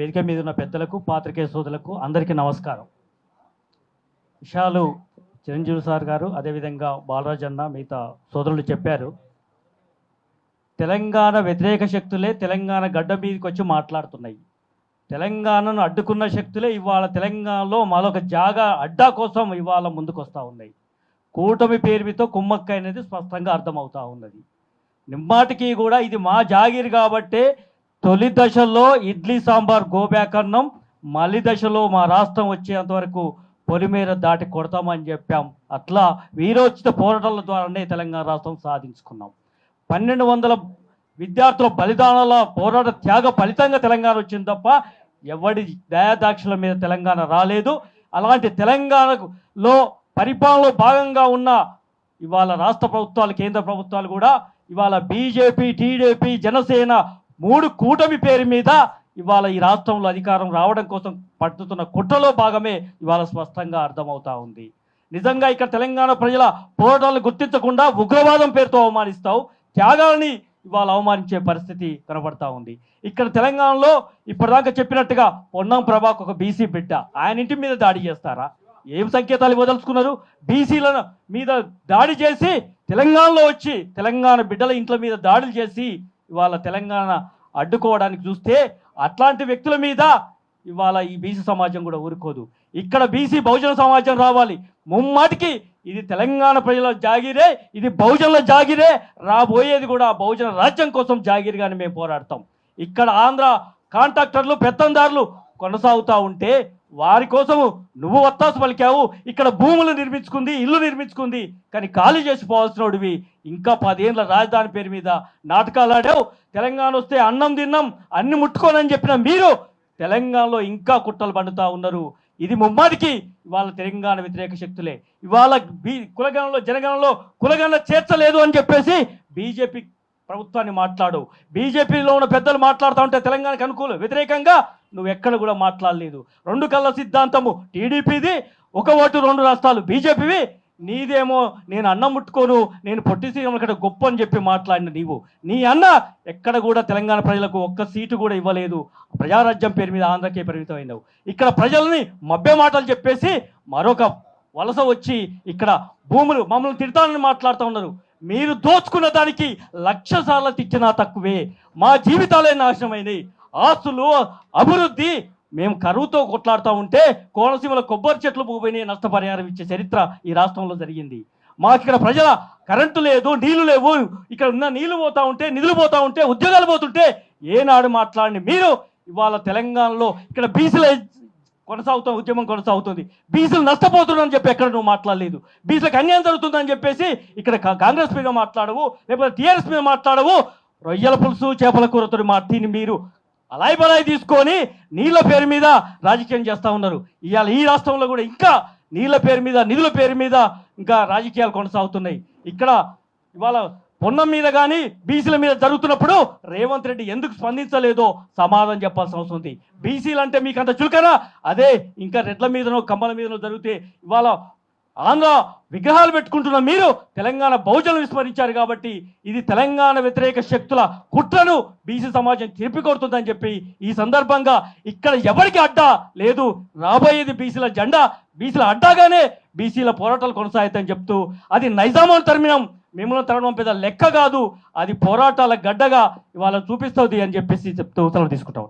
వేదిక మీద ఉన్న పెద్దలకు, పాత్రికేయ సోదరులకు అందరికీ నమస్కారం. విషయాలు చిరంజీవి సార్ గారు, అదేవిధంగా బాలరాజ్ అన్న, మిగతా సోదరులు చెప్పారు. తెలంగాణ వ్యతిరేక శక్తులే తెలంగాణ గడ్డ మీదకి వచ్చి మాట్లాడుతున్నాయి. తెలంగాణను అడ్డుకున్న శక్తులే ఇవాళ తెలంగాణలో మరొక జాగా అడ్డా కోసం ఇవాళ ముందుకు వస్తూ ఉన్నాయి. కూటమి పేరుతో కుమ్మక్క అనేది స్పష్టంగా అర్థమవుతూ ఉన్నది. నిమ్మాటికి కూడా ఇది మా జాగీర్ కాబట్టే తొలి దశలో ఇడ్లీ సాంబార్ గోబ్యాక్ అన్నం, మళ్ళీ దశలో మా రాష్ట్రం వచ్చేంత వరకు పొలిమేర దాటి కొడతామని చెప్పాం. అట్లా వీరోచిత పోరాటాల ద్వారానే తెలంగాణ రాష్ట్రం సాధించుకున్నాం. 1200 విద్యార్థుల బలిదానాల పోరాట త్యాగ ఫలితంగా తెలంగాణ వచ్చింది తప్ప ఎవడి దయాదాక్షల మీద తెలంగాణ రాలేదు. అలాంటి తెలంగాణలో పరిపాలనలో భాగంగా ఉన్న ఇవాళ రాష్ట్ర ప్రభుత్వాలు, కేంద్ర ప్రభుత్వాలు కూడా ఇవాళ బీజేపీ, టీడీపీ, జనసేన 3 కూటమి పేరు మీద ఇవాళ ఈ రాష్ట్రంలో అధికారం రావడం కోసం పట్టుతున్న కుట్రలో భాగమే ఇవాళ స్పష్టంగా అర్థమవుతా ఉంది. నిజంగా ఇక్కడ తెలంగాణ ప్రజల పోరాటాలను గుర్తించకుండా ఉగ్రవాదం పేరుతో అవమానిస్తావు, త్యాగాలని ఇవాళ అవమానించే పరిస్థితి కనబడతా ఉంది. ఇక్కడ తెలంగాణలో ఇప్పటిదాకా చెప్పినట్టుగా పొన్నం ప్రభాకర్ ఒక బీసీ బిడ్డ, ఆయన ఇంటి మీద దాడి చేస్తారా? ఏం సంకేతాలు ఇవ్వదలుచుకున్నారు? బీసీల మీద దాడి చేసి తెలంగాణలో వచ్చి తెలంగాణ బిడ్డల ఇంట్ల మీద దాడులు చేసి ఇవాళ తెలంగాణ అడ్డుకోవడానికి చూస్తే అట్లాంటి వ్యక్తుల మీద ఇవాళ ఈ బీసీ సమాజం కూడా ఊరుకోదు. ఇక్కడ బీసీ బహుజన సమాజం రావాలి. ముమ్మాటికి ఇది తెలంగాణ ప్రజల జాగీరే, ఇది బహుజనుల జాగీరే, రాబోయేది కూడా బహుజన రాజ్యం కోసం జాగీరుగానే మేము పోరాడతాం. ఇక్కడ ఆంధ్ర కాంట్రాక్టర్లు, పెత్తందారులు కొనసాగుతూ ఉంటే వారి కోసము నువ్వు వత్తాసు పలికావు. ఇక్కడ భూములు నిర్మించుకుంది, ఇల్లు నిర్మించుకుంది, కానీ ఖాళీ చేసిపోవాల్సినోడివి. ఇంకా 10 ఏళ్ళ రాజధాని పేరు మీద నాటకాలు ఆడావు. తెలంగాణ వస్తే అన్నం తిన్నాం, అన్ని ముట్టుకోనని చెప్పిన మీరు తెలంగాణలో ఇంకా కుట్రలు పండుతూ ఉన్నారు. ఇది ముమ్మాటికి ఇవాళ తెలంగాణ వ్యతిరేక శక్తులే. ఇవాళ కులగణంలో, జనగణంలో కులగణన చేర్చలేదు అని చెప్పేసి బీజేపీ ప్రభుత్వాన్ని మాట్లాడు. బీజేపీలో ఉన్న పెద్దలు మాట్లాడుతూ ఉంటే తెలంగాణకు వ్యతిరేకంగా నువ్వు ఎక్కడ కూడా మాట్లాడలేదు. 2 కళ్ళ సిద్ధాంతము టీడీపీది, 1 ఓటు 2 రాష్ట్రాలు బీజేపీవి. నీదేమో నేను అన్నం ముట్టుకోను, నేను పొట్టి శ్రీరాములు ఇక్కడ గొప్ప అని చెప్పి మాట్లాడిన నీవు, నీ అన్న ఎక్కడ కూడా తెలంగాణ ప్రజలకు 1 సీటు కూడా ఇవ్వలేదు. ప్రజారాజ్యం పేరు మీద ఆంధ్రకే పరిమితమైనవు. ఇక్కడ ప్రజల్ని మభ్య మాటలు చెప్పేసి మరొక వలస వచ్చి ఇక్కడ భూములు మమ్మల్ని తిడతానని మాట్లాడుతూ ఉన్నారు. మీరు దోచుకున్న దానికి 1,00,000 సార్లు తెచ్చినా తక్కువే. మా జీవితాలే నాశనమైనవి. ఆస్తులు, అభివృద్ధి, మేము కరువుతో కొట్లాడుతూ ఉంటే కోనసీమల కొబ్బరి చెట్లు పోయినాయి, నష్టపరిహారం ఇచ్చే చరిత్ర ఈ రాష్ట్రంలో జరిగింది. మాకు ఇక్కడ ప్రజల కరెంటు లేదు, నీళ్లు లేవు. ఇక్కడ ఉన్న నీళ్లు పోతూ ఉంటే, నిధులు పోతూ ఉంటే, ఉద్యోగాలు పోతుంటే ఏనాడు మాట్లాడిన మీరు ఇవాళ తెలంగాణలో ఇక్కడ బీసీల ఉద్యమం కొనసాగుతుంది, బీసీలు నష్టపోతున్నారని చెప్పి ఎక్కడ నువ్వు మాట్లాడలేదు. బీసీలకు అన్యాయం జరుగుతుందని చెప్పేసి ఇక్కడ కాంగ్రెస్ మీద మాట్లాడవు, లేకపోతే టీఆర్ఎస్ మీద మాట్లాడవు. రొయ్యల పులుసు, చేపల కూరతో మాటిని మీరు అలాయి బలాయి తీసుకొని నీళ్ళ పేరు మీద రాజకీయం చేస్తూ ఉన్నారు. ఇవాళ ఈ రాష్ట్రంలో కూడా ఇంకా నీళ్ళ పేరు మీద, నిధుల పేరు మీద ఇంకా రాజకీయాలు కొనసాగుతున్నాయి. ఇక్కడ ఇవాళ పొన్నం మీద కానీ బీసీల మీద జరుగుతున్నప్పుడు రేవంత్ రెడ్డి ఎందుకు స్పందించలేదో సమాధానం చెప్పాల్సిన అవసరం ఉంది. బీసీలు అంటే మీకు అంత చులకనా? అదే ఇంకా రెడ్ల మీదనో కమ్మల మీదనో జరిగితే ఇవాళ ఆంధ్ర విగ్రహాలు పెట్టుకుంటున్న మీరు తెలంగాణ బహుజనులు విస్మరించారు. కాబట్టి ఇది తెలంగాణ వ్యతిరేక శక్తుల కుట్రను బీసీ సమాజం తిప్పికొడుతుందని చెప్పి ఈ సందర్భంగా ఇక్కడ ఎవరికి అడ్డా లేదు. రాబోయేది బీసీల జెండా, బీసీల అడ్డాగానే బీసీల పోరాటాలు కొనసాగుతాయని చెప్తూ, అది నైజామును తరిమినాం, మిమ్మల్ని తరగడం పెద్ద లెక్క కాదు, అది పోరాటాల గడ్డగా ఇవాళ చూపిస్తుంది అని చెప్పేసి చెప్తూ సెలవు తీసుకుంటాం.